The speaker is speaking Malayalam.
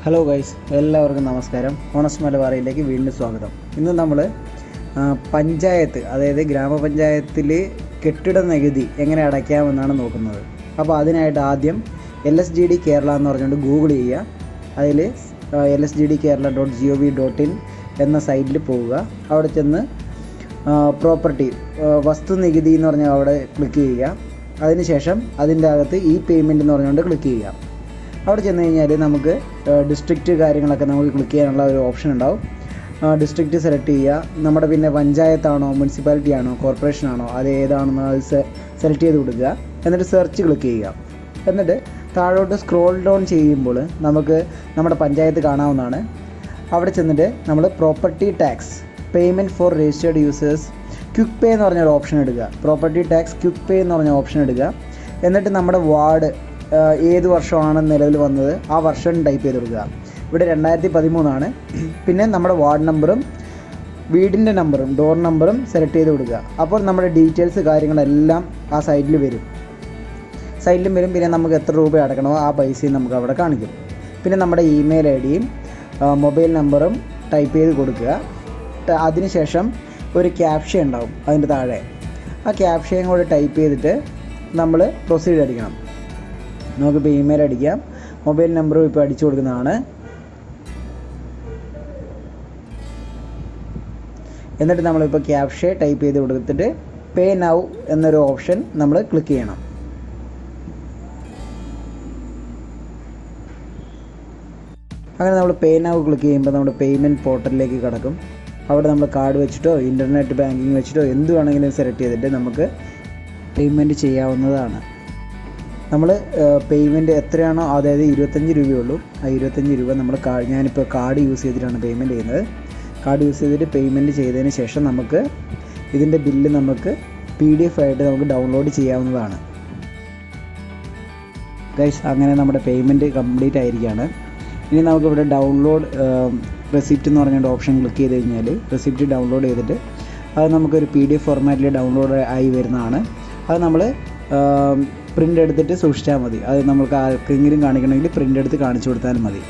ഹലോ ഗൈസ്, എല്ലാവർക്കും നമസ്കാരം. ഓണസ്റ്റ് മലബാറിയിലേക്ക് വീണ്ടും സ്വാഗതം. ഇന്ന് നമ്മൾ പഞ്ചായത്ത്, അതായത് ഗ്രാമപഞ്ചായത്തിൽ കെട്ടിട നികുതി എങ്ങനെ അടയ്ക്കാമെന്നാണ് നോക്കുന്നത്. അപ്പോൾ അതിനായിട്ട് ആദ്യം lsgdkerala എന്ന് പറഞ്ഞുകൊണ്ട് ഗൂഗിൾ ചെയ്യുക. അതിൽ lsgdkerala.gov.in എന്ന സൈറ്റിൽ പോവുക. അവിടെ ചെന്ന് പ്രോപ്പർട്ടി വസ്തു നികുതി എന്ന് പറഞ്ഞാൽ അവിടെ ക്ലിക്ക് ചെയ്യുക. അതിനുശേഷം അതിൻ്റെ അകത്ത് ഈ പേയ്മെൻറ്റ് എന്ന് പറഞ്ഞുകൊണ്ട് ക്ലിക്ക് ചെയ്യുക. അവിടെ ചെന്ന് കഴിഞ്ഞാൽ നമുക്ക് ഡിസ്ട്രിക്റ്റ് കാര്യങ്ങളൊക്കെ നമുക്ക് ക്ലിക്ക് ചെയ്യാനുള്ള ഒരു ഓപ്ഷൻ ഉണ്ടാവും. ഡിസ്ട്രിക്റ്റ് സെലക്ട് ചെയ്യുക. നമ്മുടെ പിന്നെ പഞ്ചായത്താണോ മുനിസിപ്പാലിറ്റി ആണോ കോർപ്പറേഷൻ ആണോ അത് ഏതാണെന്ന് അത് സെലക്ട് ചെയ്ത് കൊടുക്കുക. എന്നിട്ട് സെർച്ച് ക്ലിക്ക് ചെയ്യുക. എന്നിട്ട് താഴോട്ട് സ്ക്രോൾ ഡൗൺ ചെയ്യുമ്പോൾ നമുക്ക് നമ്മുടെ പഞ്ചായത്ത് കാണാവുന്നതാണ്. അവിടെ ചെന്നിട്ട് നമ്മൾ property tax payment for registered users quick pay എന്ന് പറഞ്ഞൊരു ഓപ്ഷൻ എടുക്കുക. പ്രോപ്പർട്ടി ടാക്സ് ക്വിക്ക് പേ എന്ന് പറഞ്ഞ ഓപ്ഷൻ എടുക്കുക. എന്നിട്ട് നമ്മുടെ വാർഡ് ഏത് വർഷമാണ് നിലവിൽ വന്നത് ആ വർഷം ടൈപ്പ് ചെയ്ത് കൊടുക്കുക. ഇവിടെ 2013 പിന്നെ നമ്മുടെ വാർഡ് നമ്പറും വീടിൻ്റെ നമ്പറും ഡോർ നമ്പറും സെലക്ട് ചെയ്ത് കൊടുക്കുക. അപ്പോൾ നമ്മുടെ ഡീറ്റെയിൽസ് കാര്യങ്ങളെല്ലാം ആ സൈറ്റിലും വരും. പിന്നെ നമുക്ക് എത്ര രൂപ അടക്കണമോ ആ പൈസയും നമുക്ക് അവിടെ കാണിക്കും. പിന്നെ നമ്മുടെ ഇമെയിൽ ഐഡിയും മൊബൈൽ നമ്പറും ടൈപ്പ് ചെയ്ത് കൊടുക്കുക. അതിനുശേഷം ഒരു ക്യാപ്ഷൻ ഉണ്ടാവും അതിൻ്റെ താഴെ. ആ ക്യാപ്ഷൻ കൂടെ ടൈപ്പ് ചെയ്തിട്ട് നമ്മൾ പ്രൊസീഡ് അടിക്കണം. നമുക്കിപ്പോൾ ഇമെയിൽ അടിക്കാം. മൊബൈൽ നമ്പറും ഇപ്പോൾ അടിച്ചു കൊടുക്കുന്നതാണ്. എന്നിട്ട് നമ്മളിപ്പോൾ ക്യാപ്ഷൻ ടൈപ്പ് ചെയ്ത് കൊടുത്തിട്ട് പേ നൗ എന്നൊരു ഓപ്ഷൻ നമ്മൾ ക്ലിക്ക് ചെയ്യണം. അങ്ങനെ നമ്മൾ പേ നൗ ക്ലിക്ക് ചെയ്യുമ്പോൾ നമ്മുടെ പേയ്മെൻറ്റ് പോർട്ടലിലേക്ക് കിടക്കും. അവിടെ നമ്മൾ കാർഡ് വെച്ചിട്ടോ ഇൻ്റർനെറ്റ് ബാങ്കിങ് വെച്ചിട്ടോ എന്ത് വേണമെങ്കിലും സെലക്ട് ചെയ്തിട്ട് നമുക്ക് പേയ്മെൻറ്റ് ചെയ്യാവുന്നതാണ്. നമ്മൾ പേയ്മെൻറ്റ് എത്രയാണോ, അതായത് 25 രൂപയുള്ളൂ. ആ 25 രൂപ നമ്മൾ ഞാനിപ്പോൾ കാർഡ് യൂസ് ചെയ്തിട്ടാണ് പേയ്മെൻറ്റ് ചെയ്യുന്നത്. കാർഡ് യൂസ് ചെയ്തിട്ട് പേയ്മെൻറ്റ് ചെയ്തതിന് ശേഷം നമുക്ക് ഇതിൻ്റെ ബില്ല് നമുക്ക് PDF ആയിട്ട് നമുക്ക് ഡൗൺലോഡ് ചെയ്യാവുന്നതാണ്. ഗൈസ്, അങ്ങനെ നമ്മുടെ പേയ്മെൻറ്റ് കംപ്ലീറ്റ് ആയിരിക്കുകയാണ്. ഇനി നമുക്കിവിടെ ഡൗൺലോഡ് റെസിപ്റ്റ് എന്ന് പറഞ്ഞൊരു ഓപ്ഷൻ ക്ലിക്ക് ചെയ്ത് കഴിഞ്ഞാൽ റെസിപ്റ്റ് ഡൗൺലോഡ് ചെയ്തിട്ട് അത് നമുക്കൊരു PDF ഫോർമാറ്റിൽ ഡൗൺലോഡ് ആയി വരുന്നതാണ്. അത് നമ്മൾ പ്രിൻ്റ് എടുത്തിട്ട് സൂക്ഷിച്ചാൽ മതി. അത് നമുക്ക് ആർക്കെങ്കിലും കാണിക്കണമെങ്കിൽ പ്രിൻ്റ് എടുത്ത് കാണിച്ചു കൊടുത്താലും മതി.